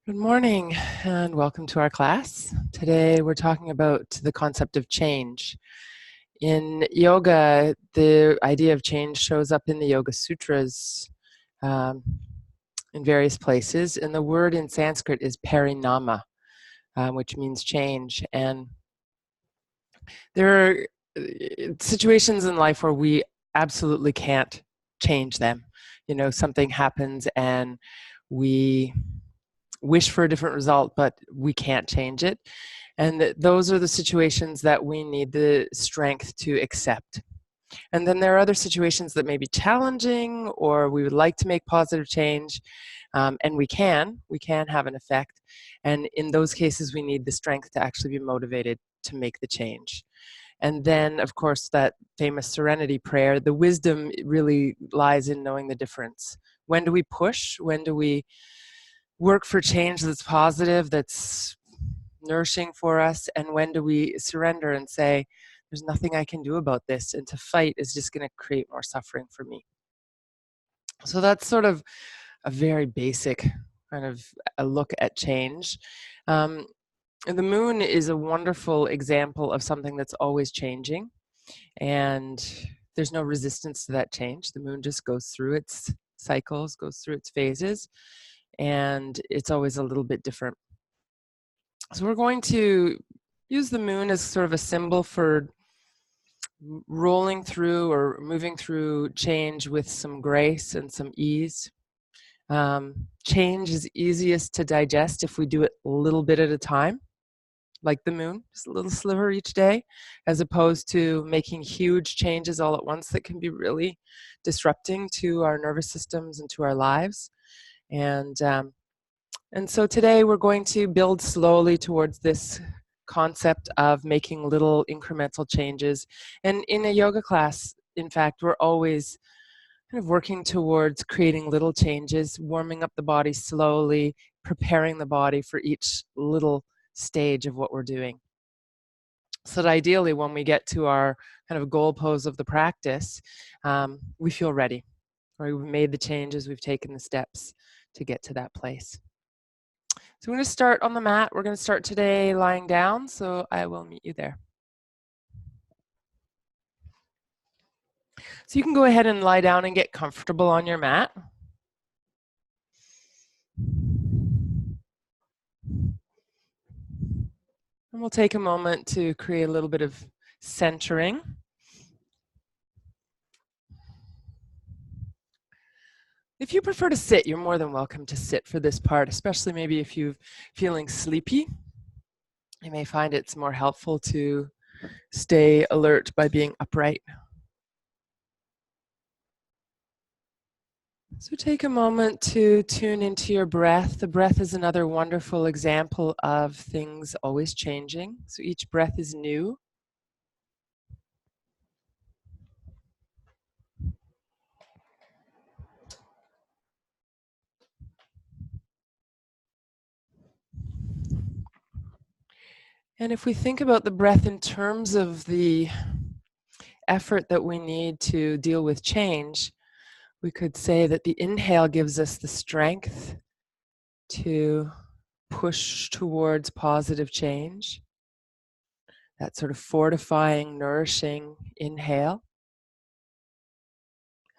Good morning and welcome to our class. Today we're talking about the concept of change. In yoga, the idea of change shows up in the Yoga Sutras um, in various places, and the word in Sanskrit is parinama, which means change. And there are situations in life where we absolutely can't change them. You know, something happens and we wish for a different result, but we can't change it. And those are the situations that we need the strength to accept. And then there are other situations that may be challenging, or we would like to make positive change, and we can have an effect. And in those cases, we need the strength to actually be motivated to make the change. And then, of course, that famous serenity prayer, the wisdom really lies in knowing the difference. When do we push? When do we work for change that's positive, that's nourishing for us? And when do we surrender and say, there's nothing I can do about this, and to fight is just going to create more suffering for me? So that's sort of a very basic kind of a look at change. And the moon is a wonderful example of something that's always changing, and there's no resistance to that change. The moon just goes through its cycles, goes through its phases, and it's always a little bit different. So we're going to use the moon as sort of a symbol for rolling through or moving through change with some grace and some ease. Change is easiest to digest if we do it a little bit at a time, like the moon, just a little sliver each day, as opposed to making huge changes all at once that can be really disrupting to our nervous systems and to our lives. And so today we're going to build slowly towards this concept of making little incremental changes. And in a yoga class, in fact, we're always kind of working towards creating little changes, warming up the body slowly, preparing the body for each little stage of what we're doing. So that ideally, when we get to our kind of goal pose of the practice, we feel ready, or we've made the changes, we've taken the steps to get to that place. So we're going to start on the mat. We're going to start today lying down, so I will meet you there. So you can go ahead and lie down and get comfortable on your mat. And we'll take a moment to create a little bit of centering. If you prefer to sit, you're more than welcome to sit for this part, especially maybe if you're feeling sleepy. You may find it's more helpful to stay alert by being upright. So take a moment to tune into your breath. The breath is another wonderful example of things always changing. So each breath is new. And if we think about the breath in terms of the effort that we need to deal with change, we could say that the inhale gives us the strength to push towards positive change, that sort of fortifying, nourishing inhale.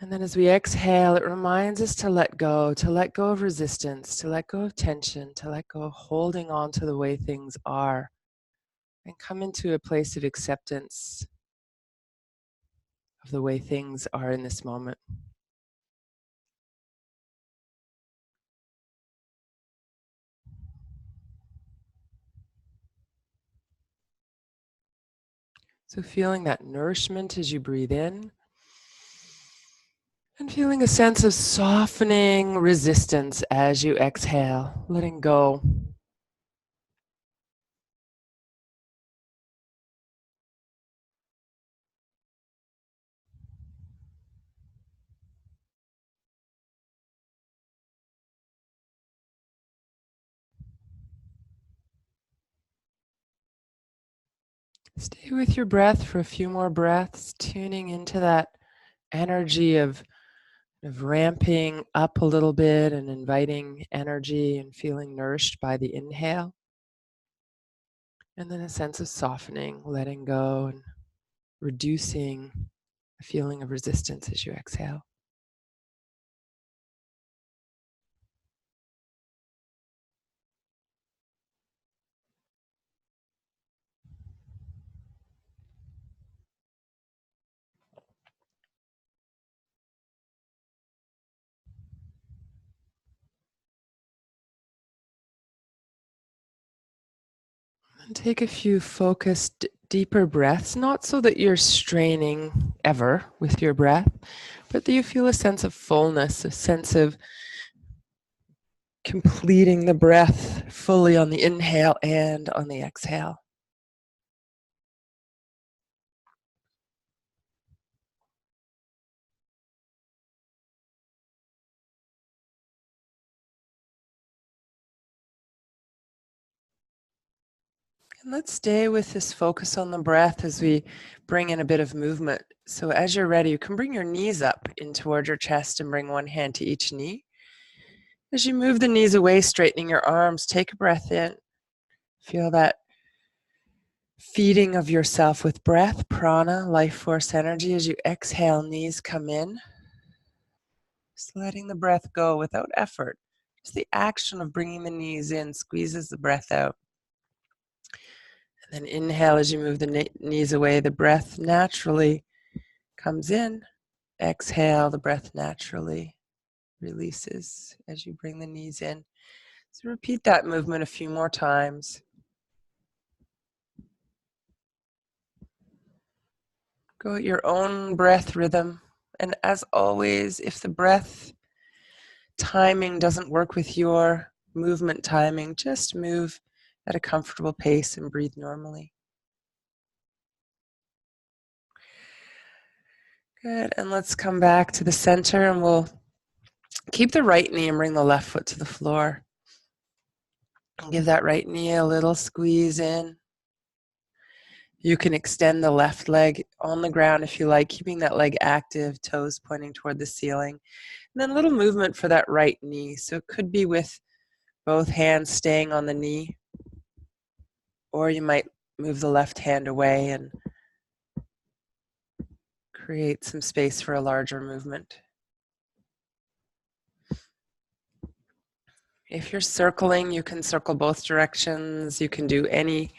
And then as we exhale, it reminds us to let go of resistance, to let go of tension, to let go of holding on to the way things are, and come into a place of acceptance of the way things are in this moment. So feeling that nourishment as you breathe in, and feeling a sense of softening resistance as you exhale, letting go. Stay with your breath for a few more breaths, tuning into that energy of of ramping up a little bit and inviting energy and feeling nourished by the inhale. And then a sense of softening, letting go, and reducing a feeling of resistance as you exhale. And take a few focused, deeper breaths, not so that you're straining ever with your breath, but that you feel a sense of fullness, a sense of completing the breath fully on the inhale and on the exhale. And let's stay with this focus on the breath as we bring in a bit of movement. So as you're ready, you can bring your knees up in toward your chest and bring one hand to each knee. As you move the knees away, straightening your arms, take a breath in. Feel that feeding of yourself with breath, prana, life force energy. As you exhale, knees come in. Just letting the breath go without effort. Just the action of bringing the knees in squeezes the breath out. And then inhale as you move the knees away. The breath naturally comes in. Exhale, the breath naturally releases as you bring the knees in. So repeat that movement a few more times. Go at your own breath rhythm. And as always, if the breath timing doesn't work with your movement timing, just move at a comfortable pace and breathe normally. Good, and let's come back to the center and we'll keep the right knee and bring the left foot to the floor. And give that right knee a little squeeze in. You can extend the left leg on the ground if you like, keeping that leg active, toes pointing toward the ceiling. And then a little movement for that right knee. So it could be with both hands staying on the knee, or you might move the left hand away and create some space for a larger movement. If you're circling, you can circle both directions. You can do any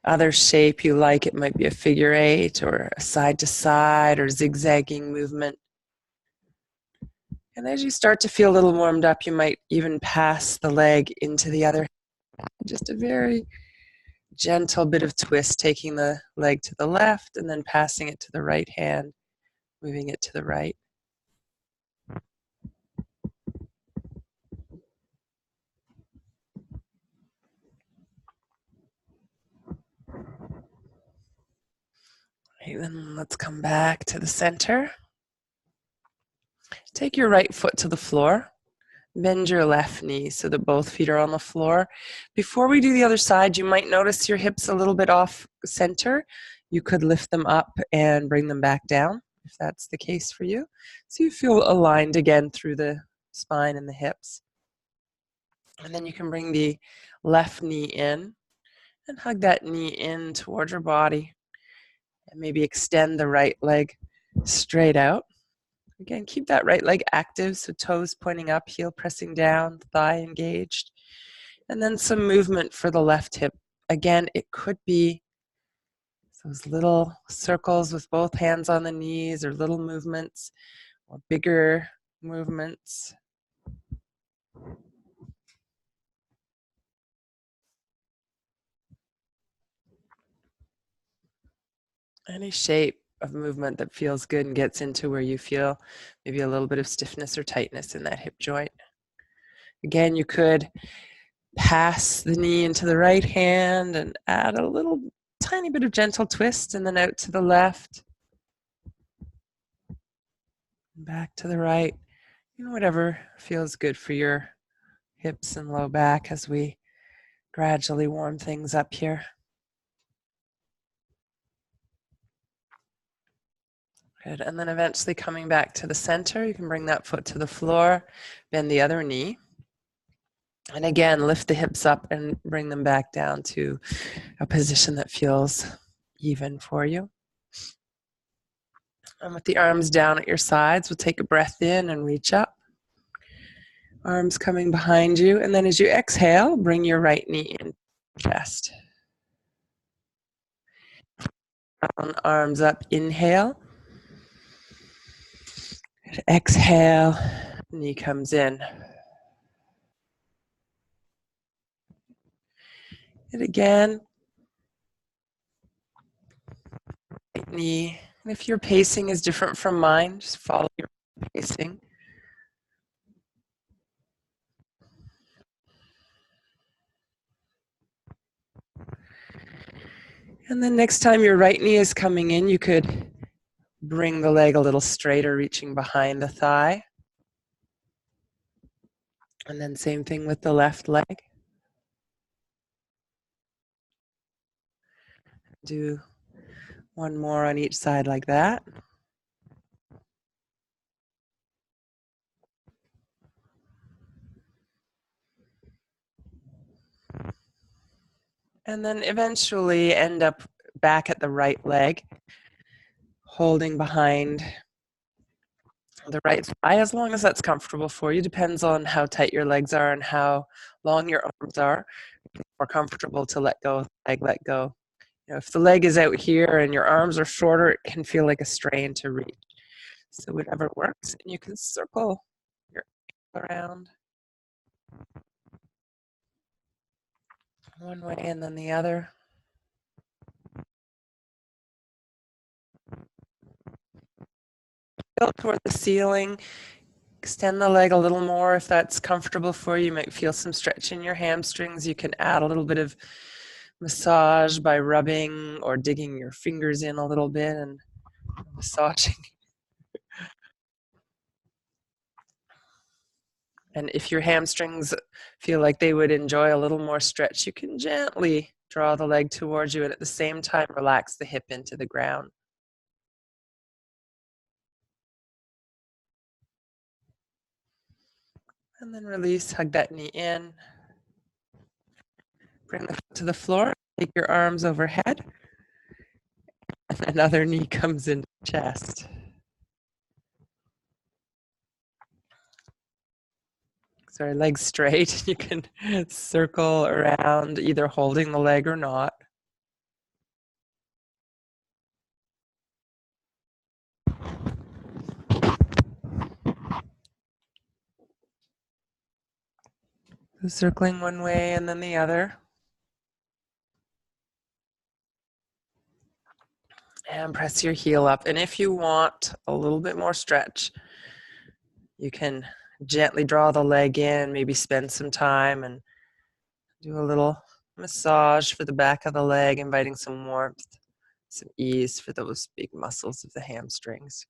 other shape you like. It might be a figure eight or a side to side or zigzagging movement. And as you start to feel a little warmed up, you might even pass the leg into the other hand. Just a very gentle bit of twist, taking the leg to the left and then passing it to the right hand, moving it to the right. Okay, then let's come back to the center. Take your right foot to the floor. Bend your left knee so that both feet are on the floor. Before we do the other side, you might notice your hips a little bit off center. You could lift them up and bring them back down if that's the case for you. So you feel aligned again through the spine and the hips. And then you can bring the left knee in and hug that knee in toward your body. And maybe extend the right leg straight out. Again, keep that right leg active, so toes pointing up, heel pressing down, thigh engaged. And then some movement for the left hip. Again, it could be those little circles with both hands on the knees, or little movements, or bigger movements. Any shape of movement that feels good and gets into where you feel maybe a little bit of stiffness or tightness in that hip joint. Again, you could pass the knee into the right hand and add a little tiny bit of gentle twist, and then out to the left, back to the right. Whatever feels good for your hips and low back as we gradually warm things up here. Good. And then eventually coming back to the center, you can bring that foot to the floor, bend the other knee. And again, lift the hips up and bring them back down to a position that feels even for you. And with the arms down at your sides, we'll take a breath in and reach up. Arms coming behind you. And then as you exhale, bring your right knee in chest. Arms up, inhale. Exhale, knee comes in. And again, right knee. And if your pacing is different from mine, just follow your pacing. And then next time your right knee is coming in, you could bring the leg a little straighter, reaching behind the thigh. And then same thing with the left leg. Do one more on each side like that. And then eventually end up back at the right leg, holding behind the right thigh, as long as that's comfortable for you. Depends on how tight your legs are and how long your arms are. It's more comfortable to let go of the leg, let go. You know, if the leg is out here and your arms are shorter, it can feel like a strain to reach. So whatever works, and you can circle your around one way and then the other. Go toward the ceiling. Extend the leg a little more if that's comfortable for you. You might feel some stretch in your hamstrings. You can add a little bit of massage by rubbing or digging your fingers in a little bit and massaging. And if your hamstrings feel like they would enjoy a little more stretch, you can gently draw the leg towards you and at the same time relax the hip into the ground. And then release, hug that knee in. Bring the foot to the floor, take your arms overhead. And another knee comes into the chest. Sorry, legs straight. You can circle around, either holding the leg or not. So circling one way and then the other. And press your heel up. And if you want a little bit more stretch, you can gently draw the leg in, maybe spend some time and do a little massage for the back of the leg, inviting some warmth, some ease for those big muscles of the hamstrings.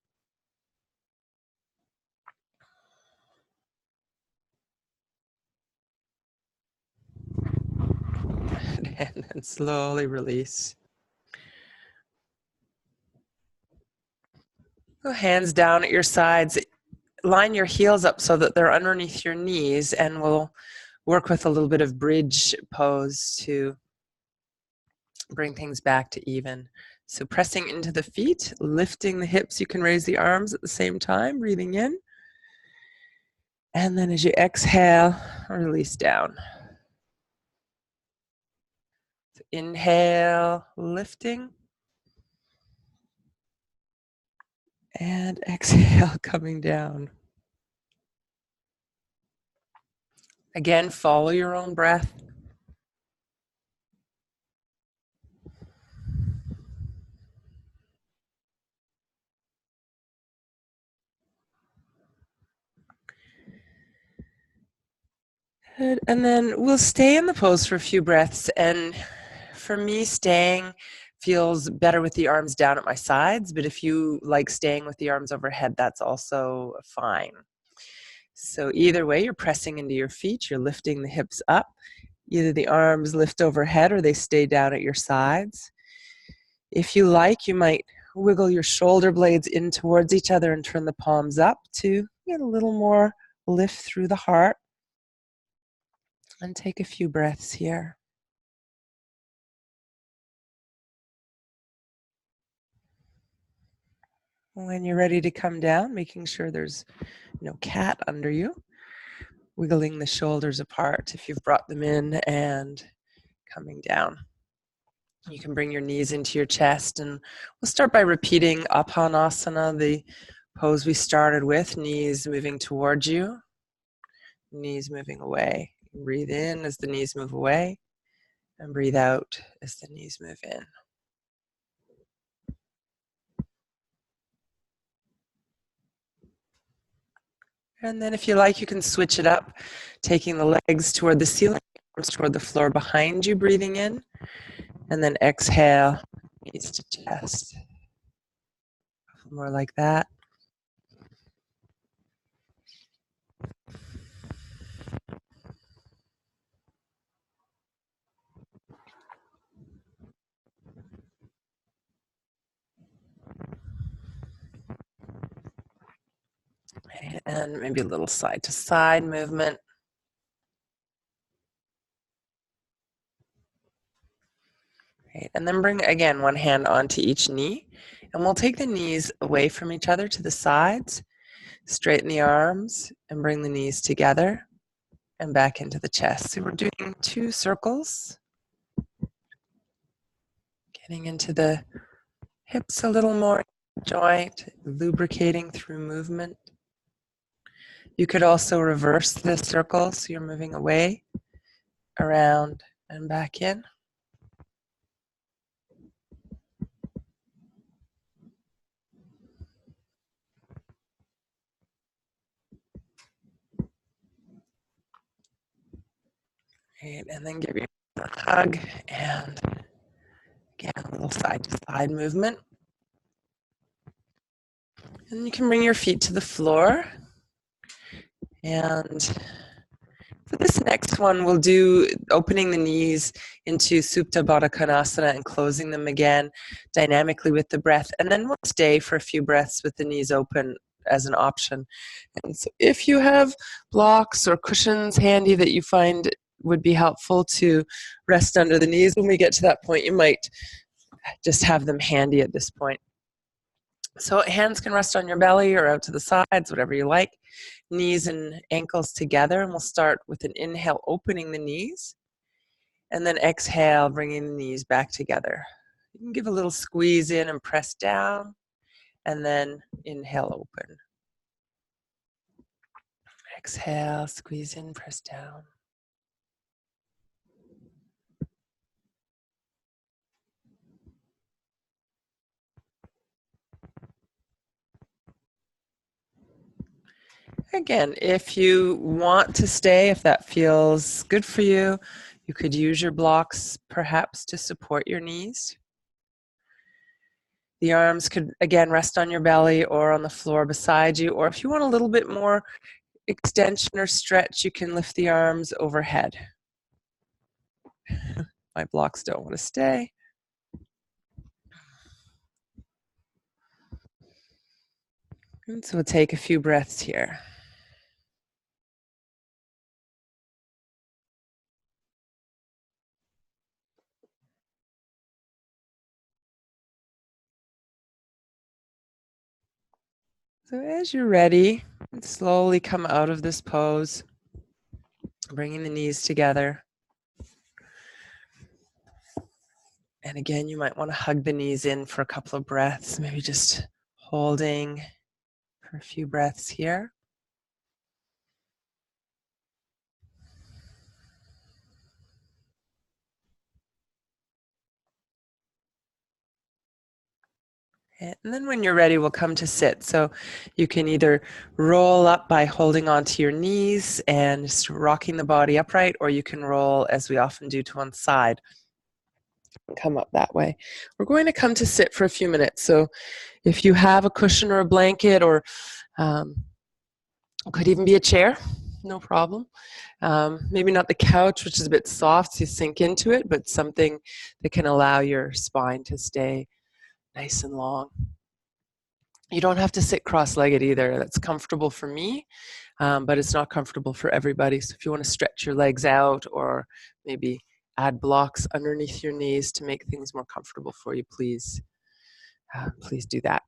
And then slowly release. Go hands down at your sides. Line your heels up so that they're underneath your knees, and we'll work with a little bit of bridge pose to bring things back to even. So pressing into the feet, lifting the hips. You can raise the arms at the same time, breathing in. And then as you exhale, release down. So inhale, lifting. And exhale, coming down. Again, follow your own breath. Good. And then we'll stay in the pose for a few breaths. And for me, staying feels better with the arms down at my sides. But if you like staying with the arms overhead, that's also fine. So either way, you're pressing into your feet, you're lifting the hips up. Either the arms lift overhead or they stay down at your sides. If you like, you might wiggle your shoulder blades in towards each other and turn the palms up to get a little more lift through the heart. And take a few breaths here. When you're ready to come down, making sure there's no cat under you. Wiggling the shoulders apart if you've brought them in and coming down. You can bring your knees into your chest, and we'll start by repeating Apanasana, the pose we started with, knees moving towards you, knees moving away. Breathe in as the knees move away, and breathe out as the knees move in. And then if you like, you can switch it up, taking the legs toward the ceiling, arms toward the floor behind you, breathing in, and then exhale, knees to chest. More like that. And maybe a little side to side movement. Right. And then bring, again, one hand onto each knee. And we'll take the knees away from each other to the sides. Straighten the arms and bring the knees together and back into the chest. So we're doing 2 circles. Getting into the hips a little more, joint, lubricating through movement. You could also reverse the circle, so you're moving away, around, and back in. Right, and then give yourself a hug, and again, a little side to side movement. And you can bring your feet to the floor. And for this next one, we'll do opening the knees into Supta Baddha Konasana and closing them again dynamically with the breath. And then we'll stay for a few breaths with the knees open as an option. And so if you have blocks or cushions handy that you find would be helpful to rest under the knees, when we get to that point, you might just have them handy at this point. So hands can rest on your belly or out to the sides, whatever you like. Knees and ankles together, and we'll start with an inhale, opening the knees, and then exhale, bringing the knees back together. You can give a little squeeze in and press down, and then inhale, open. Exhale, squeeze in, press down. Again, if you want to stay, if that feels good for you, you could use your blocks perhaps to support your knees. The arms could, again, rest on your belly or on the floor beside you, or if you want a little bit more extension or stretch, you can lift the arms overhead. My blocks don't want to stay. And so we'll take a few breaths here. So as you're ready, slowly come out of this pose, bringing the knees together. And again, you might want to hug the knees in for a couple of breaths, maybe just holding for a few breaths here. And then when you're ready, we'll come to sit. So you can either roll up by holding onto your knees and just rocking the body upright, or you can roll, as we often do, to one side and come up that way. We're going to come to sit for a few minutes. So if you have a cushion or a blanket, or it could even be a chair, no problem. Maybe not the couch, which is a bit soft, so you sink into it, but something that can allow your spine to stay nice and long. You don't have to sit cross-legged either. That's comfortable for me, but it's not comfortable for everybody. So if you want to stretch your legs out or maybe add blocks underneath your knees to make things more comfortable for you, please do that.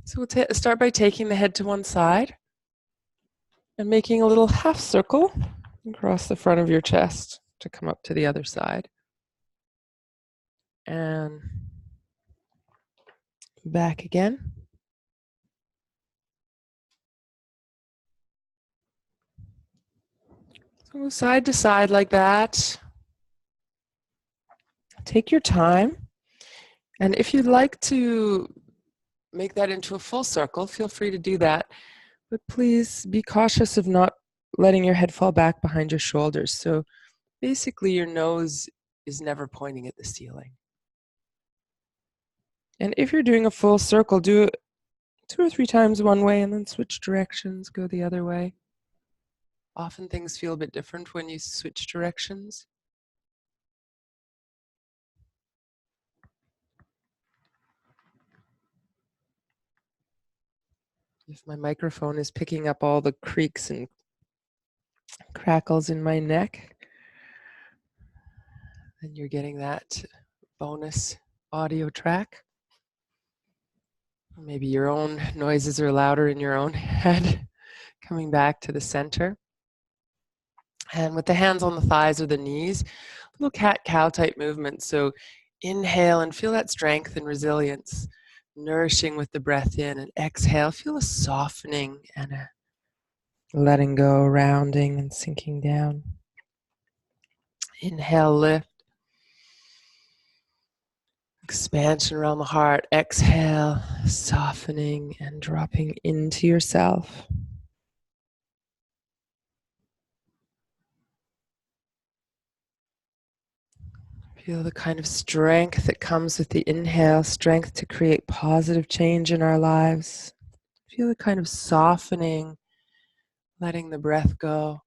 So we'll start by taking the head to one side and making a little half circle across the front of your chest to come up to the other side. And back again. So side to side like that. Take your time. And if you'd like to make that into a full circle, feel free to do that. But please be cautious of not letting your head fall back behind your shoulders. So basically your nose is never pointing at the ceiling. And if you're doing a full circle, do it 2 or 3 times one way and then switch directions, go the other way. Often things feel a bit different when you switch directions. If my microphone is picking up all the creaks and crackles in my neck, then you're getting that bonus audio track. Maybe your own noises are louder in your own head, coming back to the center. And with the hands on the thighs or the knees, little cat-cow type movement. So inhale and feel that strength and resilience, nourishing with the breath in, and exhale, feel a softening and a letting go, rounding and sinking down. Inhale, lift. Expansion around the heart. Exhale, softening and dropping into yourself. Feel the kind of strength that comes with the inhale, strength to create positive change in our lives. Feel the kind of softening, letting the breath go,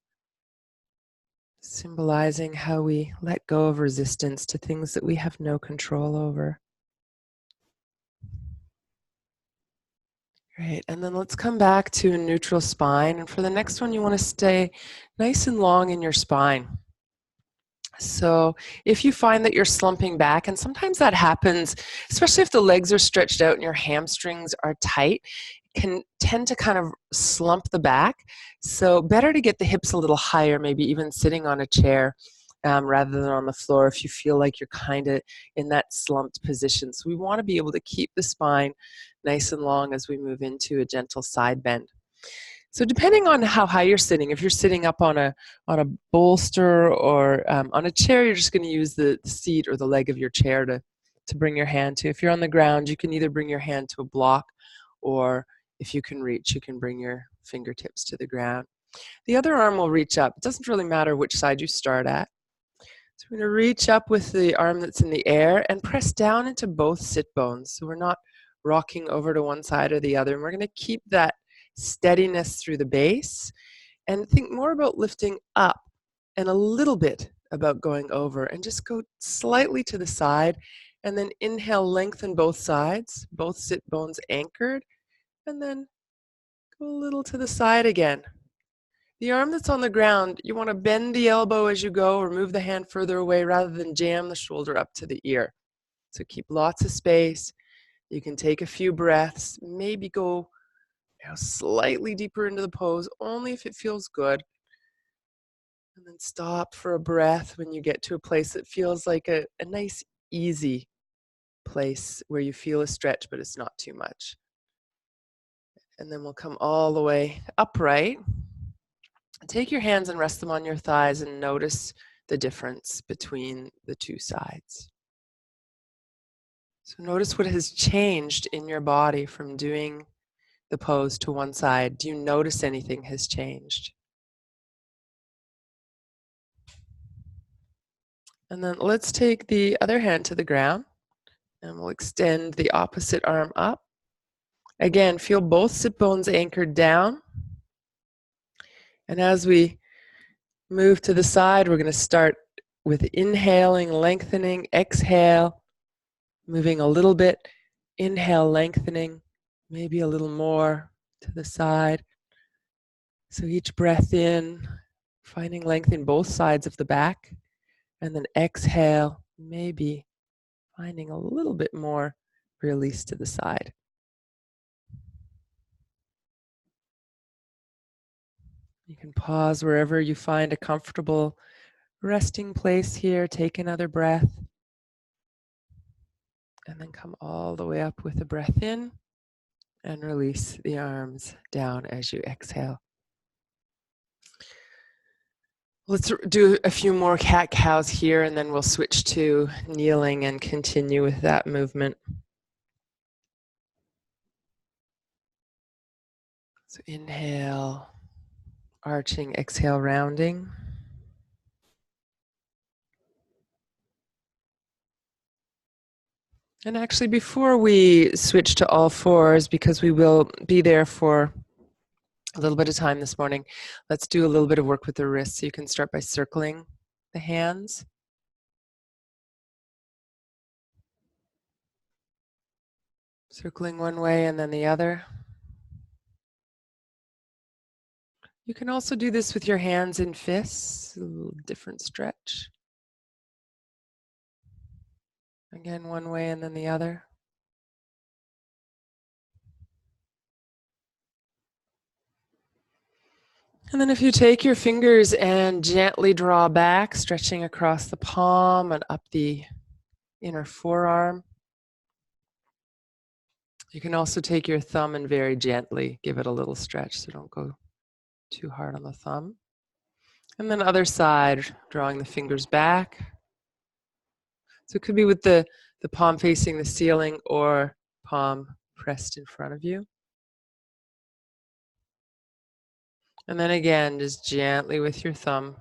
symbolizing how we let go of resistance to things that we have no control over. Great, and then let's come back to a neutral spine. And for the next one, you want to stay nice and long in your spine. So if you find that you're slumping back, and sometimes that happens, especially if the legs are stretched out and your hamstrings are tight, it can tend to kind of slump the back. So better to get the hips a little higher, maybe even sitting on a chair rather than on the floor if you feel like you're kind of in that slumped position. So we want to be able to keep the spine nice and long as we move into a gentle side bend. So depending on how high you're sitting, if you're sitting up on a bolster or on a chair, you're just going to use the seat or the leg of your chair to bring your hand to. If you're on the ground, you can either bring your hand to a block, or if you can reach, you can bring your fingertips to the ground. The other arm will reach up. It doesn't really matter which side you start at. So we're going to reach up with the arm that's in the air and press down into both sit bones. So we're not rocking over to one side or the other. And we're going to keep that steadiness through the base and think more about lifting up and a little bit about going over, and just go slightly to the side, and then inhale, lengthen both sides, both sit bones anchored, and then go a little to the side again. The arm that's on the ground, you want to bend the elbow as you go or move the hand further away rather than jam the shoulder up to the ear. So keep lots of space. You can take a few breaths, maybe go slightly deeper into the pose, only if it feels good. And then stop for a breath when you get to a place that feels like a nice, easy place where you feel a stretch, but it's not too much. And then we'll come all the way upright. Take your hands and rest them on your thighs and notice the difference between the two sides. So notice what has changed in your body from doing the pose to one side. Do you notice anything has changed? And then let's take the other hand to the ground, and we'll extend the opposite arm up. Again, feel both sit bones anchored down. And as we move to the side, we're going to start with inhaling, lengthening, exhale, moving a little bit. Inhale, lengthening, maybe a little more to the side. So each breath in, finding length in both sides of the back, and then exhale, maybe finding a little bit more release to the side. You can pause wherever you find a comfortable resting place here. Take another breath. And then come all the way up with a breath in and release the arms down as you exhale. Let's do a few more cat-cows here, and then we'll switch to kneeling and continue with that movement. So inhale, arching, exhale, rounding. And actually, before we switch to all fours, because we will be there for a little bit of time this morning, let's do a little bit of work with the wrists. So you can start by circling the hands. Circling one way and then the other. You can also do this with your hands and fists, a little different stretch. Again, one way and then the other. And then if you take your fingers and gently draw back, stretching across the palm and up the inner forearm. You can also take your thumb and very gently give it a little stretch, so don't go too hard on the thumb. And then other side, drawing the fingers back. So it could be with the palm facing the ceiling or palm pressed in front of you. And then again, just gently with your thumb.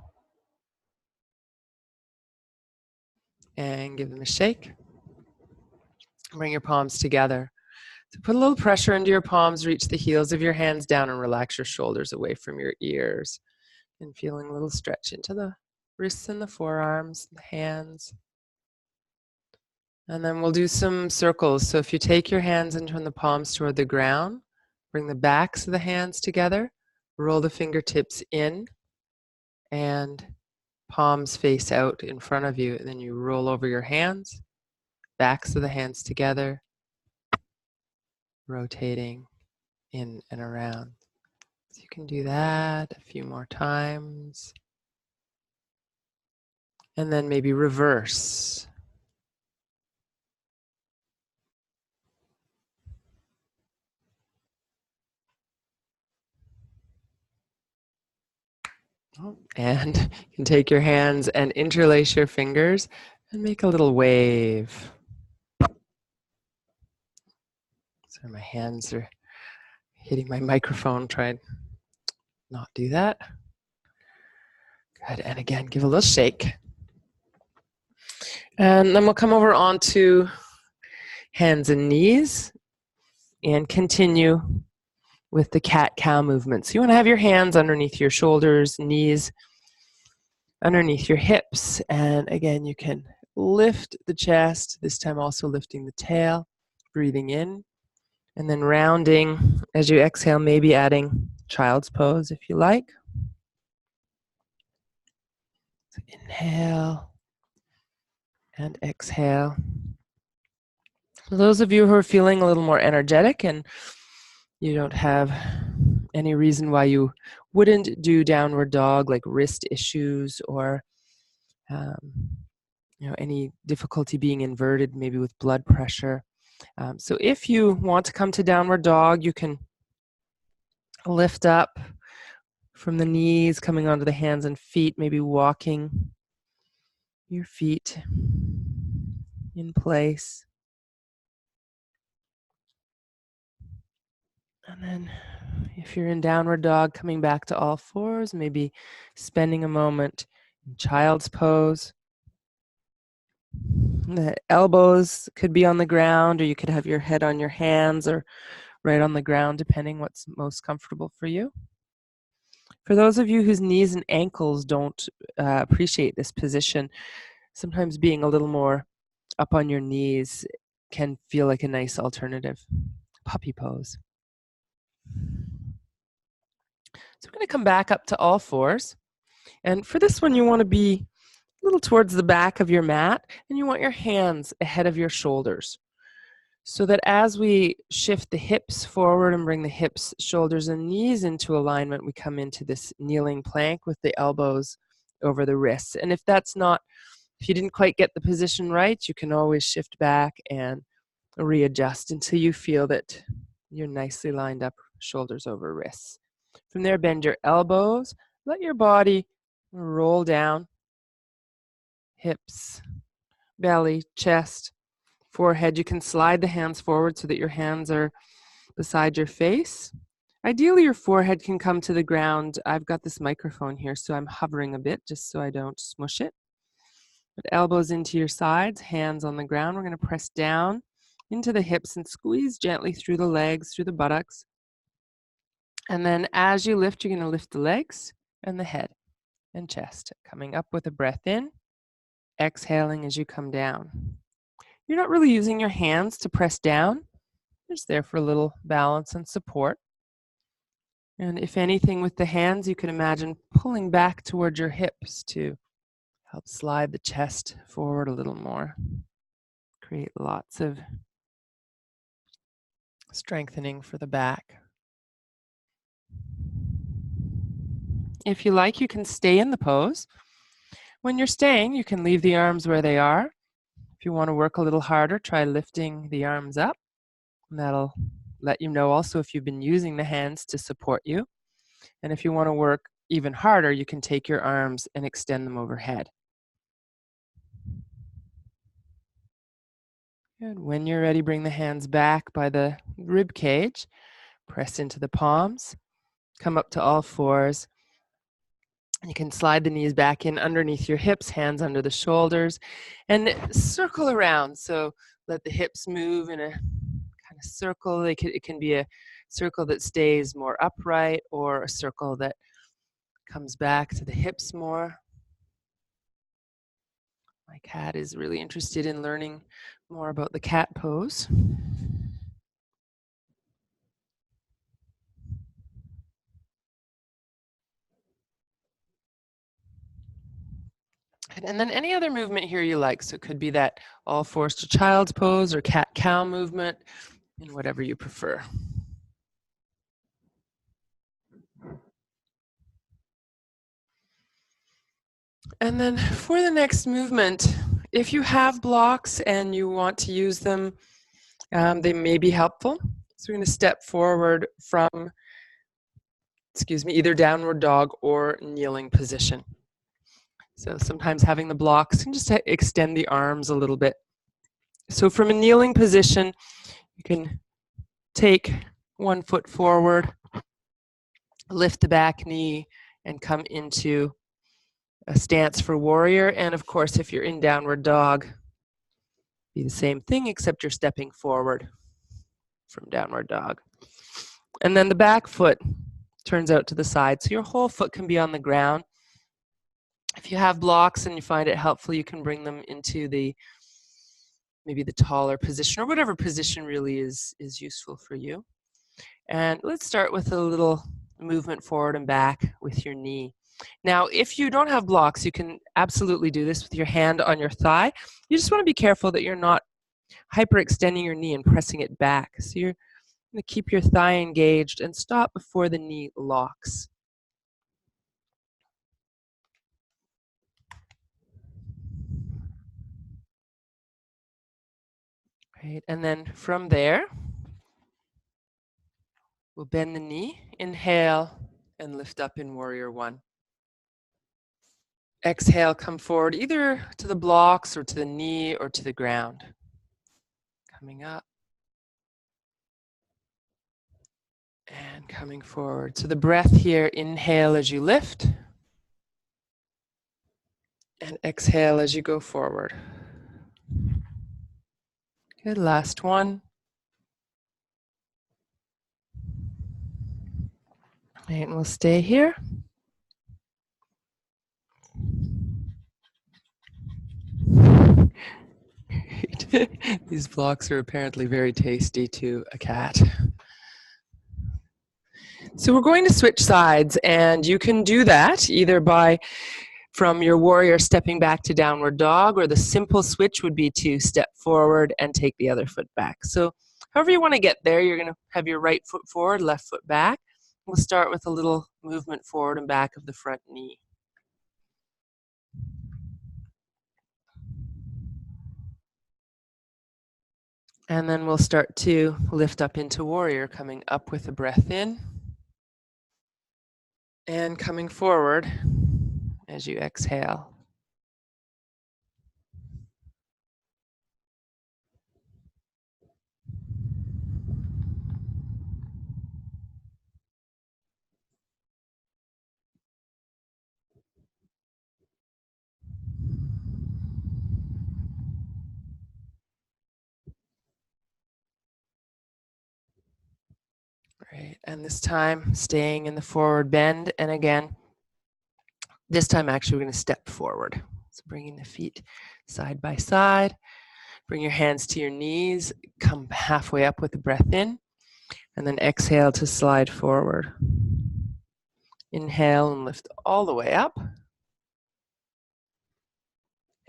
And give them a shake. Bring your palms together. So put a little pressure into your palms, reach the heels of your hands down and relax your shoulders away from your ears. And feeling a little stretch into the wrists and the forearms, the hands. And then we'll do some circles. So if you take your hands and turn the palms toward the ground, bring the backs of the hands together, roll the fingertips in, and palms face out in front of you. And then you roll over your hands, backs of the hands together, rotating in and around. So you can do that a few more times. And then maybe reverse. And you can take your hands and interlace your fingers and make a little wave. So my hands are hitting my microphone. Try and not do that. Good. And again, give a little shake. And then we'll come over onto hands and knees and continue with the cat-cow movement. So you want to have your hands underneath your shoulders, knees underneath your hips. And again, you can lift the chest, this time also lifting the tail, breathing in, and then rounding as you exhale, maybe adding child's pose if you like. So inhale and exhale. For those of you who are feeling a little more energetic and you don't have any reason why you wouldn't do downward dog, like wrist issues or any difficulty being inverted, maybe with blood pressure. So if you want to come to downward dog, you can lift up from the knees, coming onto the hands and feet, maybe walking your feet in place. And then if you're in downward dog, coming back to all fours, maybe spending a moment in child's pose. The elbows could be on the ground, or you could have your head on your hands or right on the ground, depending what's most comfortable for you. For those of you whose knees and ankles don't appreciate this position, sometimes being a little more up on your knees can feel like a nice alternative. Puppy pose. So we're going to come back up to all fours. And for this one, you want to be a little towards the back of your mat, and you want your hands ahead of your shoulders. So that as we shift the hips forward and bring the hips, shoulders, and knees into alignment, we come into this kneeling plank with the elbows over the wrists. And if you didn't quite get the position right, you can always shift back and readjust until you feel that you're nicely lined up, shoulders over wrists. From there, bend your elbows, let your body roll down, hips, belly, chest, forehead. You can slide the hands forward so that your hands are beside your face. Ideally, your forehead can come to the ground. I've got this microphone here, so I'm hovering a bit just so I don't smush it. Put elbows into your sides, hands on the ground. We're going to press down into the hips and squeeze gently through the legs, through the buttocks. And then as you lift, you're going to lift the legs and the head and chest. Coming up with a breath in, exhaling as you come down. You're not really using your hands to press down. You're just there for a little balance and support. And if anything with the hands, you can imagine pulling back towards your hips to help slide the chest forward a little more. Create lots of strengthening for the back. If you like, you can stay in the pose. When you're staying, you can leave the arms where they are. If you want to work a little harder, try lifting the arms up. And that'll let you know also if you've been using the hands to support you. And if you want to work even harder, you can take your arms and extend them overhead. And when you're ready, bring the hands back by the rib cage. Press into the palms. Come up to all fours. You can slide the knees back in underneath your hips, hands under the shoulders, and circle around. So let the hips move in a kind of circle. It can be a circle that stays more upright or a circle that comes back to the hips more. My cat is really interested in learning more about the cat pose. And then any other movement here you like. So it could be that all fours to child's pose or cat-cow movement, and whatever you prefer. And then for the next movement, if you have blocks and you want to use them, they may be helpful. So we're going to step forward from, either downward dog or kneeling position. So sometimes having the blocks can just extend the arms a little bit. So from a kneeling position, you can take one foot forward, lift the back knee, and come into a stance for warrior. And of course, if you're in downward dog, be the same thing, except you're stepping forward from downward dog. And then the back foot turns out to the side, so your whole foot can be on the ground. If you have blocks and you find it helpful, you can bring them into maybe the taller position or whatever position really is useful for you. And let's start with a little movement forward and back with your knee. Now, if you don't have blocks, you can absolutely do this with your hand on your thigh. You just want to be careful that you're not hyperextending your knee and pressing it back. So you're going to keep your thigh engaged and stop before the knee locks. Right, and then from there, we'll bend the knee, inhale, and lift up in warrior one. Exhale, come forward either to the blocks or to the knee or to the ground. Coming up. And coming forward. So the breath here, inhale as you lift. And exhale as you go forward. Good, last one. And we'll stay here. Great. These blocks are apparently very tasty to a cat. So we're going to switch sides, and you can do that either by from your warrior stepping back to downward dog, or the simple switch would be to step forward and take the other foot back. So however you want to get there, you're going to have your right foot forward, left foot back. We'll start with a little movement forward and back of the front knee. And then we'll start to lift up into warrior, coming up with a breath in and coming forward as you exhale. Right, and this time staying in the forward bend, and again, this time actually we're going to step forward. So bringing the feet side by side, bring your hands to your knees, come halfway up with the breath in, and then exhale to slide forward. Inhale and lift all the way up,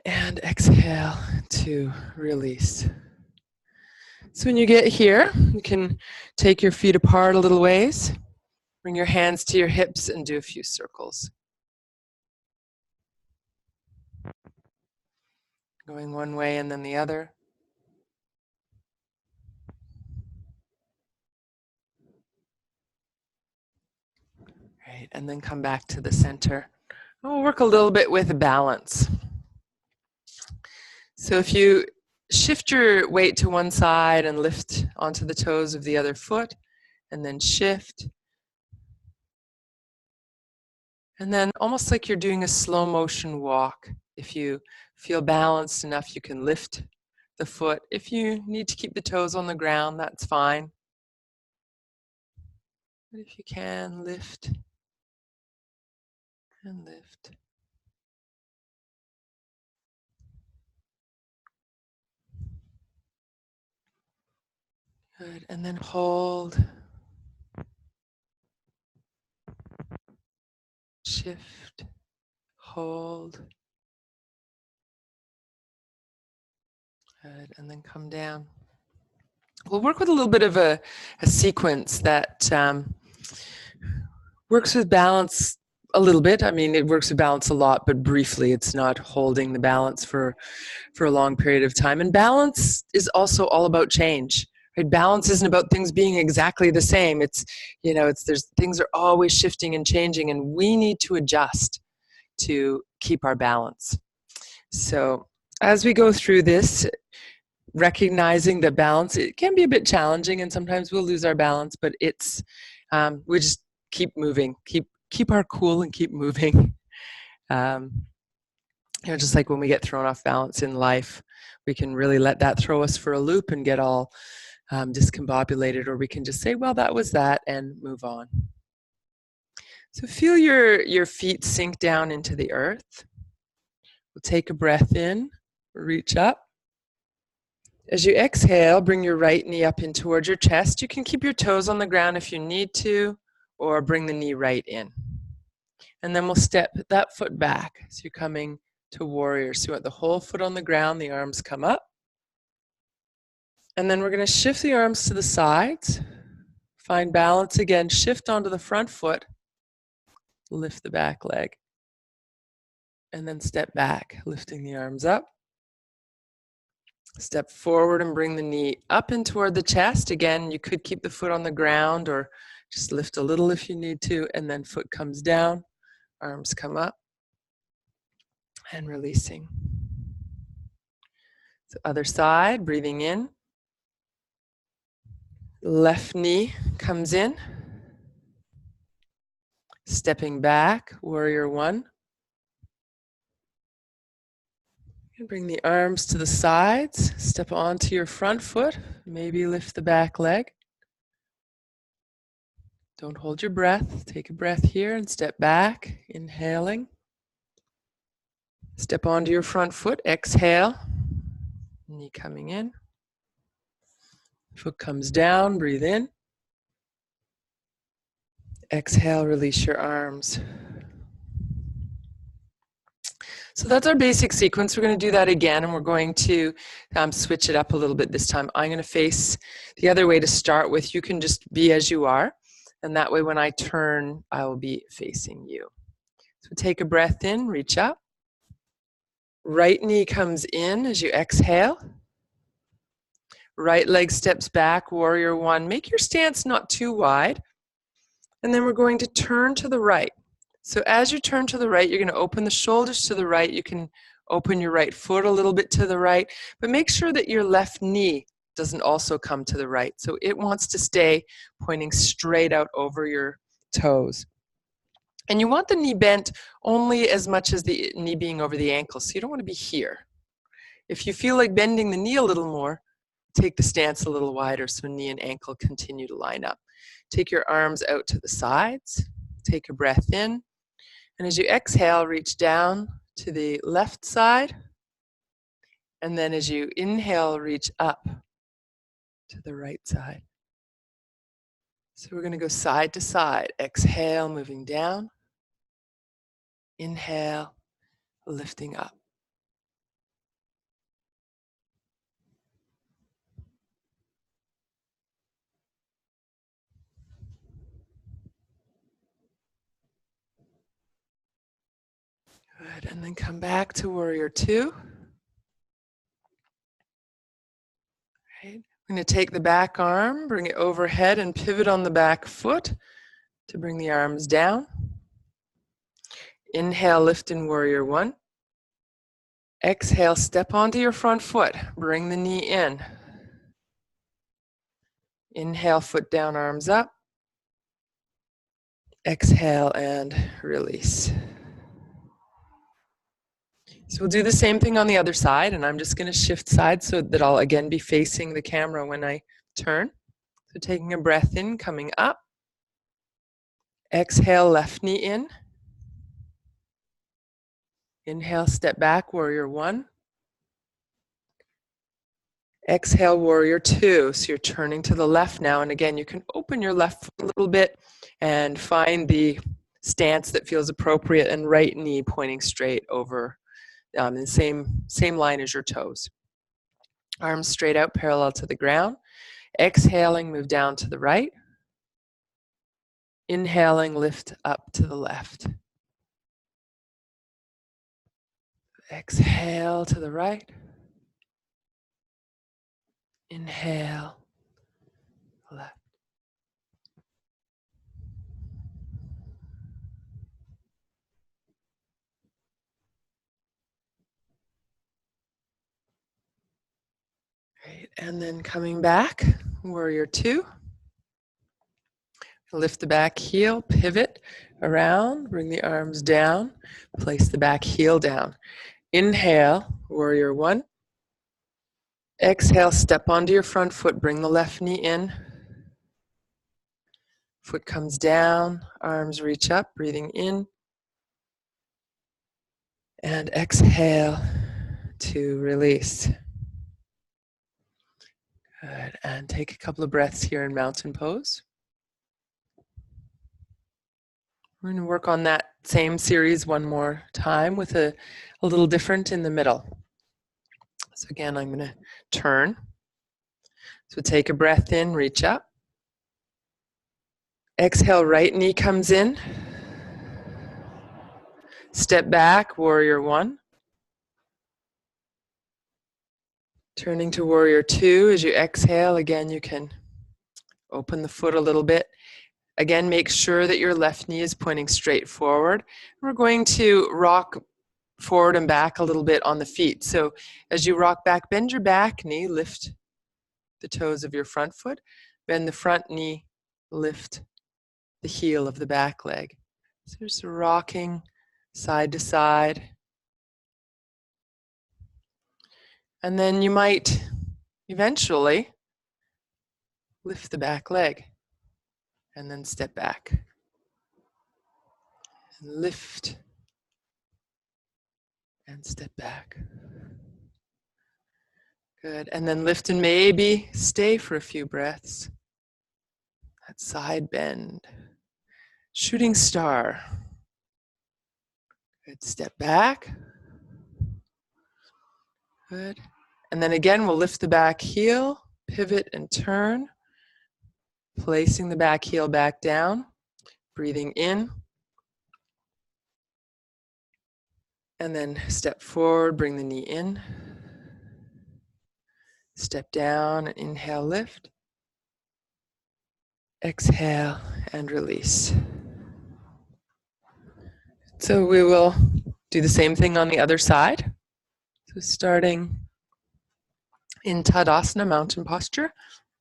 and exhale to release. So when you get here, you can take your feet apart a little ways, bring your hands to your hips and do a few circles. Going one way and then the other. Right, and then come back to the center. We'll work a little bit with balance. So if you shift your weight to one side and lift onto the toes of the other foot, and then shift. And then almost like you're doing a slow motion walk. If you feel balanced enough, you can lift the foot. If you need to keep the toes on the ground, that's fine. But if you can, lift and lift. Good, and then hold. Shift, hold. Good, and then come down. We'll work with a little bit of a sequence that works with balance a little bit. I mean, it works with balance a lot, but briefly. It's not holding the balance for a long period of time. And balance is also all about change. Right? Balance isn't about things being exactly the same. It's, things are always shifting and changing, and we need to adjust to keep our balance. So as we go through this, recognizing that balance, it can be a bit challenging, and sometimes we'll lose our balance, but it's we just keep moving, keep our cool and keep moving. Just like when we get thrown off balance in life, we can really let that throw us for a loop and get all discombobulated, or we can just say, well, that was that, and move on. So feel your feet sink down into the earth. We'll take a breath in, reach up. As you exhale, bring your right knee up in towards your chest. You can keep your toes on the ground if you need to, or bring the knee right in. And then we'll step that foot back. So you're coming to warrior. So you want the whole foot on the ground, the arms come up. And then we're going to shift the arms to the sides. Find balance again. Shift onto the front foot. Lift the back leg. And then step back, lifting the arms up. Step forward and bring the knee up and toward the chest. Again, you could keep the foot on the ground or just lift a little if you need to, and then foot comes down, arms come up, and releasing. So other side, breathing in. Left knee comes in. Stepping back, warrior one. And bring the arms to the sides, step onto your front foot, maybe lift the back leg. Don't hold your breath, take a breath here and step back, inhaling. Step onto your front foot, exhale. Knee coming in. Foot comes down, breathe in. Exhale, release your arms. So that's our basic sequence. We're going to do that again, and we're going to switch it up a little bit this time. I'm going to face the other way to start with. You can just be as you are, and that way when I turn, I will be facing you. So take a breath in, reach up. Right knee comes in as you exhale. Right leg steps back, warrior one. Make your stance not too wide. And then we're going to turn to the right. So as you turn to the right, you're going to open the shoulders to the right. You can open your right foot a little bit to the right, but make sure that your left knee doesn't also come to the right. So it wants to stay pointing straight out over your toes. And you want the knee bent only as much as the knee being over the ankle. So you don't want to be here. If you feel like bending the knee a little more, take the stance a little wider so knee and ankle continue to line up. Take your arms out to the sides. Take a breath in. And as you exhale, reach down to the left side. And then as you inhale, reach up to the right side. So we're going to go side to side. Exhale, moving down. Inhale, lifting up. Good, and then come back to warrior two. Right. We're going to take the back arm, bring it overhead and pivot on the back foot to bring the arms down. Inhale, lift in warrior one. Exhale, step onto your front foot. Bring the knee in. Inhale, foot down, arms up. Exhale and release. So we'll do the same thing on the other side, and I'm just going to shift sides so that I'll again be facing the camera when I turn. So taking a breath in, coming up. Exhale, left knee in. Inhale, step back, warrior one. Exhale, warrior two. So you're turning to the left now, and again, you can open your left foot a little bit and find the stance that feels appropriate, and right knee pointing straight over in the same line as your toes. Arms straight out, parallel to the ground. Exhaling, move down to the right. Inhaling, lift up to the left. Exhale to the right. Inhale, left. Great, and then coming back, warrior two. Lift the back heel, pivot around, bring the arms down, place the back heel down. Inhale, warrior one. Exhale, step onto your front foot, bring the left knee in. Foot comes down, arms reach up, breathing in. And exhale to release. Good, and take a couple of breaths here in mountain pose. We're going to work on that same series one more time with a little different in the middle. So again, I'm going to turn. So take a breath in, reach up. Exhale, right knee comes in. Step back, warrior one. Turning to warrior two. As you exhale, again, you can open the foot a little bit. Again, make sure that your left knee is pointing straight forward. We're going to rock forward and back a little bit on the feet. So as you rock back, bend your back knee, lift the toes of your front foot, bend the front knee, lift the heel of the back leg. So just rocking side to side. And then you might eventually lift the back leg and then step back. And lift and step back. Good. And then lift and maybe stay for a few breaths. That side bend. Shooting star. Good. Step back. Good. And then again, we'll lift the back heel, pivot and turn, placing the back heel back down, breathing in. And then step forward, bring the knee in. Step down and inhale, lift. Exhale and release. So we will do the same thing on the other side. So starting in Tadasana, mountain posture,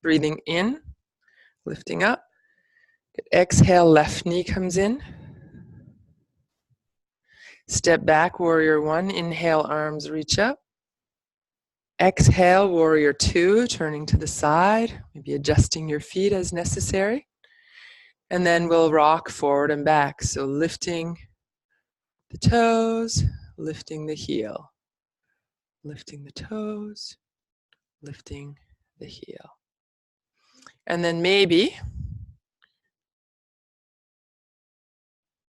breathing in, lifting up. Exhale, left knee comes in. Step back, warrior one. Inhale, arms reach up. Exhale, warrior two, turning to the side, maybe adjusting your feet as necessary. And then we'll rock forward and back. So lifting the toes, lifting the heel. Lifting the toes, lifting the heel. And then maybe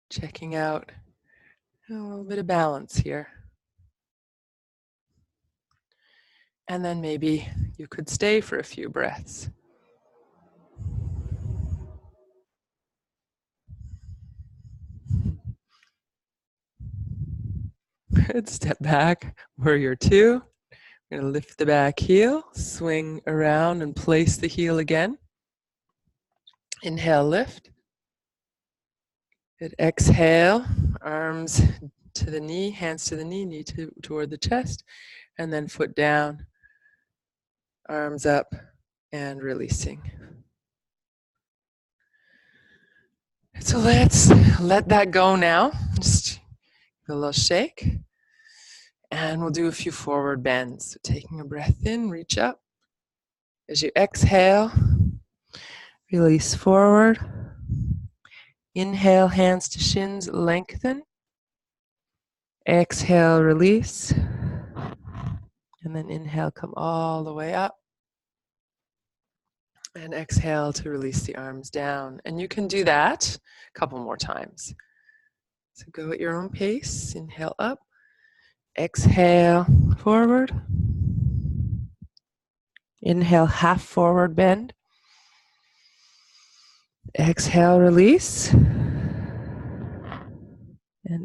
checking out a little bit of balance here. And then maybe you could stay for a few breaths. Good. Step back, warrior two. We're going to lift the back heel, swing around and place the heel again. Inhale, lift. Good. Exhale, arms to the knee, hands to the knee toward the chest, and then foot down, arms up, and releasing. So let's let that go now. Just a little shake. And we'll do a few forward bends. So taking a breath in, reach up. As you exhale, release forward. Inhale, hands to shins, lengthen. Exhale, release. And then inhale, come all the way up. And exhale to release the arms down. And you can do that a couple more times. So go at your own pace. Inhale up. Exhale, forward. Inhale, half forward bend. Exhale, release. And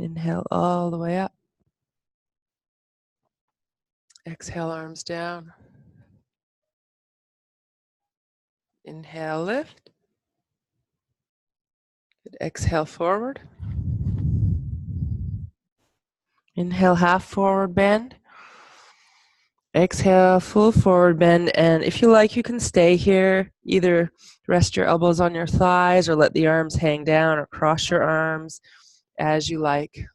inhale all the way up. Exhale, arms down. Inhale, lift. Exhale, forward. Inhale, half forward bend. Exhale, full forward bend. And if you like, you can stay here. Either rest your elbows on your thighs or let the arms hang down or cross your arms as you like.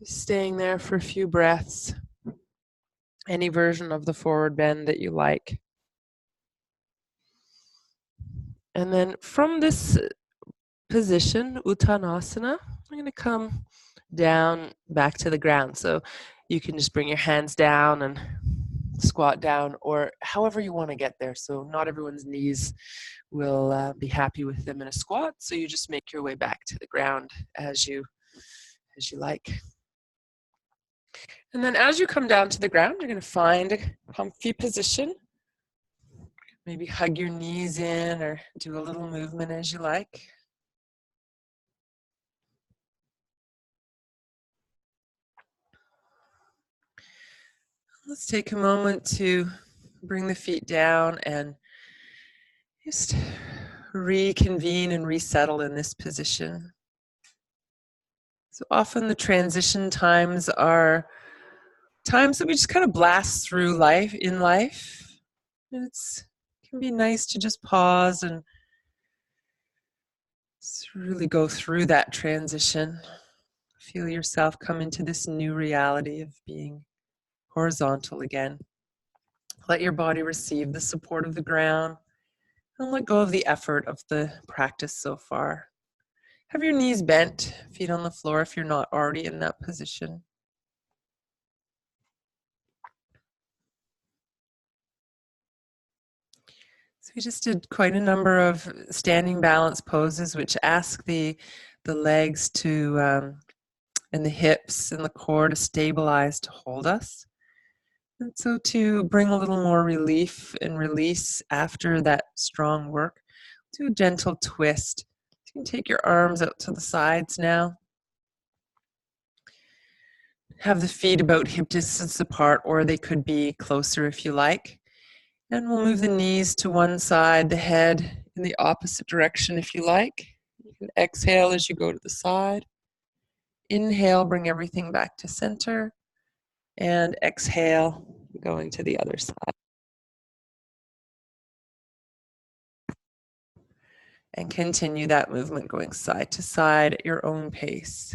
Staying there for a few breaths. Any version of the forward bend that you like. And then from this position, Uttanasana, I'm going to come down back to the ground. So you can just bring your hands down and squat down, or however you want to get there. So not everyone's knees will be happy with them in a squat. So you just make your way back to the ground as you like. And then as you come down to the ground, you're going to find a comfy position. Maybe hug your knees in or do a little movement as you like. Let's take a moment to bring the feet down and just reconvene and resettle in this position. So often the transition times are times that we just kind of blast through life. And it can be nice to just pause and just really go through that transition. Feel yourself come into this new reality of being horizontal again. Let your body receive the support of the ground and let go of the effort of the practice so far. Have your knees bent, feet on the floor if you're not already in that position. We just did quite a number of standing balance poses, which ask the legs to and the hips and the core to stabilize, to hold us. And so to bring a little more relief and release after that strong work, do a gentle twist. You can take your arms out to the sides now. Have the feet about hip distance apart, or they could be closer if you like. And we'll move the knees to one side, the head in the opposite direction if you like. You can exhale as you go to the side. Inhale, bring everything back to center. And exhale, going to the other side. And continue that movement going side to side at your own pace.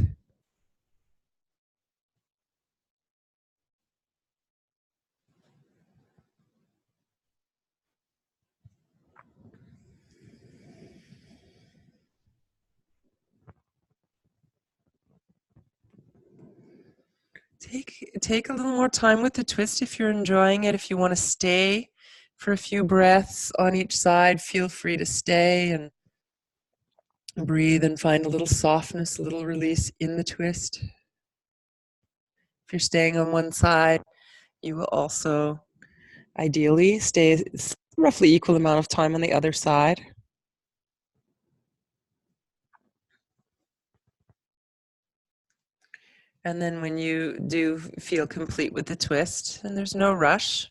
Take a little more time with the twist if you're enjoying it. If you want to stay for a few breaths on each side, feel free to stay and breathe and find a little softness, a little release in the twist. If you're staying on one side, you will also ideally stay roughly equal amount of time on the other side. And then when you do feel complete with the twist, and there's no rush,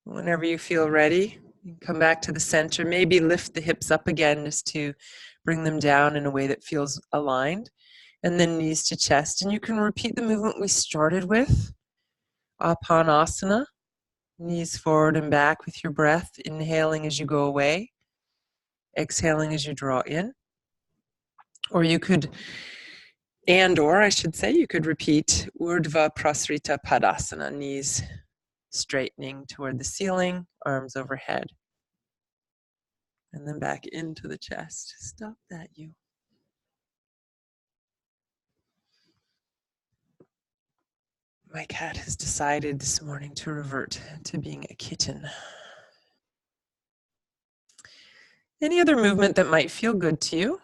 whenever you feel ready, you can come back to the center, maybe lift the hips up again just to bring them down in a way that feels aligned, and then knees to chest. And you can repeat the movement we started with, Apanasana, knees forward and back with your breath, inhaling as you go away, exhaling as you draw in. Or you could, I should say, you could repeat Urdhva Prasrita Padasana, knees straightening toward the ceiling, arms overhead. And then back into the chest. Stop that, you. My cat has decided this morning to revert to being a kitten. Any other movement that might feel good to you?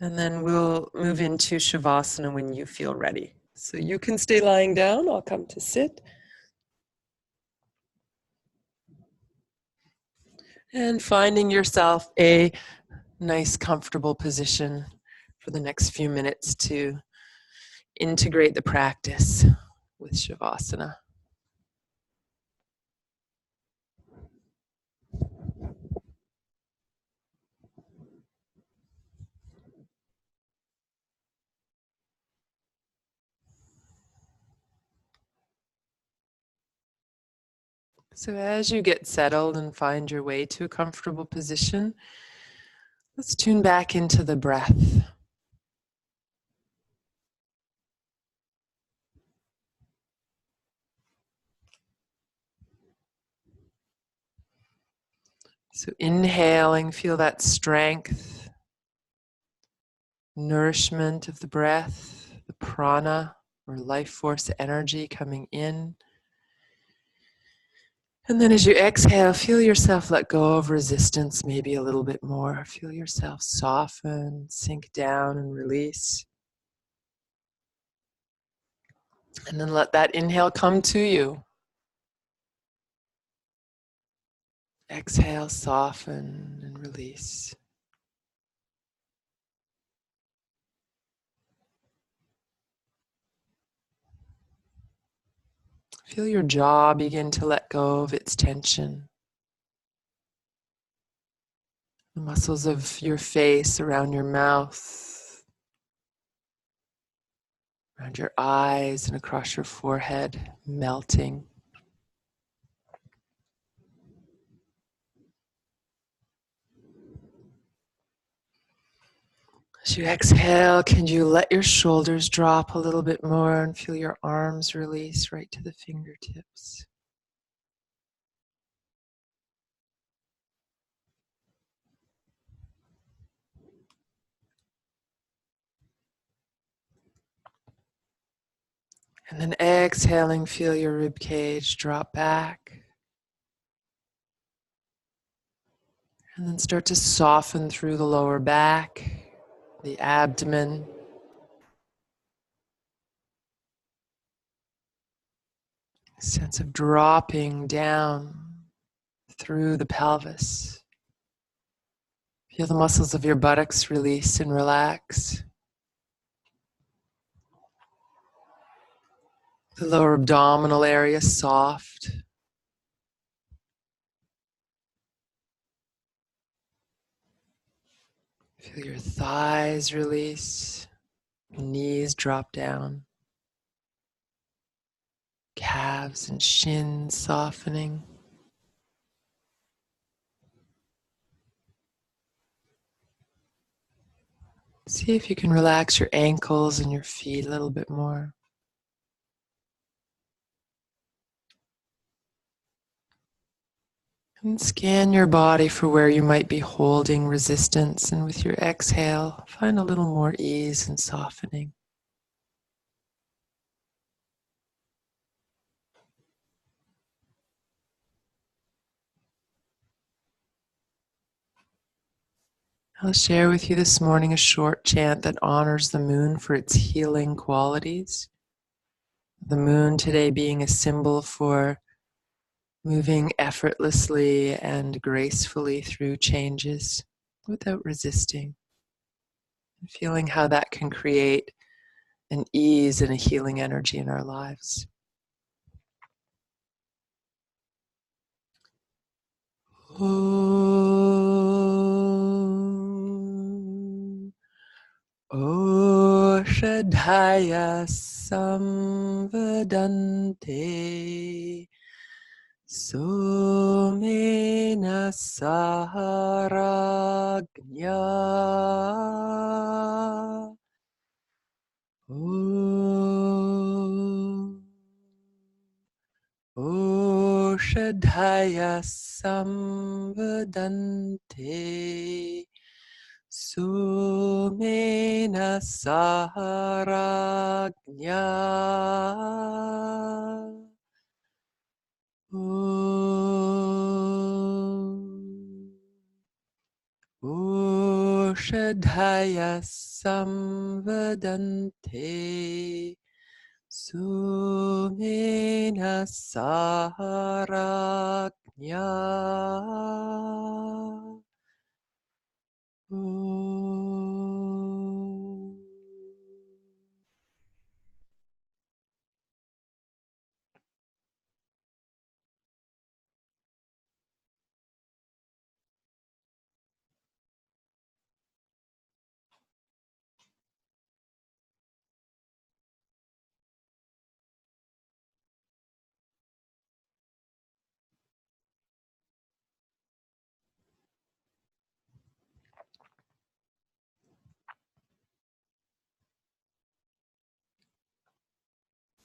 And then we'll move into Shavasana when you feel ready. So you can stay lying down. I'll come to sit. And finding yourself a nice, comfortable position for the next few minutes to integrate the practice with Shavasana. So as you get settled and find your way to a comfortable position, let's tune back into the breath. So inhaling, feel that strength, nourishment of the breath, the prana or life force energy coming in. And then as you exhale, feel yourself let go of resistance, maybe a little bit more. Feel yourself soften, sink down and release. And then let that inhale come to you. Exhale, soften and release. Feel your jaw begin to let go of its tension. The muscles of your face, around your mouth, around your eyes and across your forehead, melting. As you exhale, can you let your shoulders drop a little bit more and feel your arms release right to the fingertips? And then exhaling, feel your rib cage drop back. And then start to soften through the lower back, the abdomen. Sense of dropping down through the pelvis. Feel the muscles of your buttocks release and relax. The lower abdominal area soft. Feel your thighs release, knees drop down, calves and shins softening. See if you can relax your ankles and your feet a little bit more. And scan your body for where you might be holding resistance, and with your exhale, find a little more ease and softening. I'll share with you this morning a short chant that honors the moon for its healing qualities. The moon today being a symbol for moving effortlessly and gracefully through changes without resisting. And feeling how that can create an ease and a healing energy in our lives. Om Oshadhaya Samvadante Somena Saharagnya Om Oshadhaya Samvadante Sumena Saharagnya Om Oshadhaya Samvadante Sumena Saharagnya Om.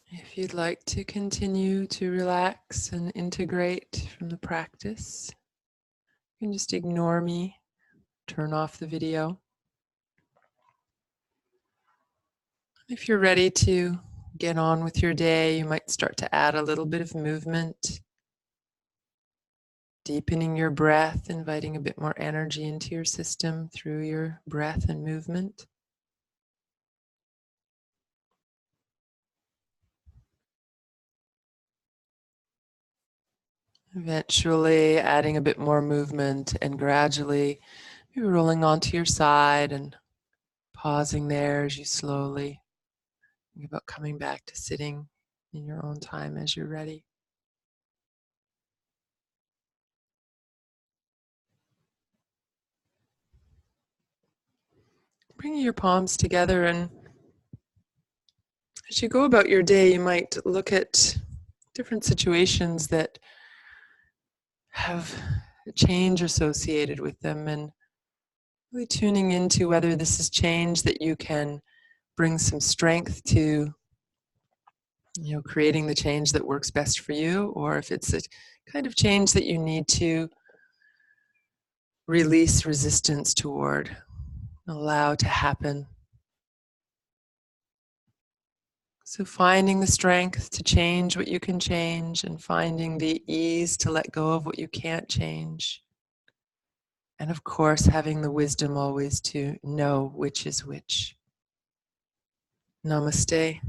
If you'd like to continue to relax and integrate from the practice, you can just ignore me, turn off the video. If you're ready to get on with your day, you might start to add a little bit of movement, deepening your breath, inviting a bit more energy into your system through your breath and movement. Eventually adding a bit more movement and gradually maybe rolling onto your side and pausing there as you slowly think about coming back to sitting in your own time as you're ready. Bringing your palms together, and as you go about your day, you might look at different situations that have a change associated with them, and really tuning into whether this is change that you can bring some strength to, creating the change that works best for you, or if it's a kind of change that you need to release resistance toward, allow to happen. So finding the strength to change what you can change and finding the ease to let go of what you can't change. And of course, having the wisdom always to know which is which. Namaste.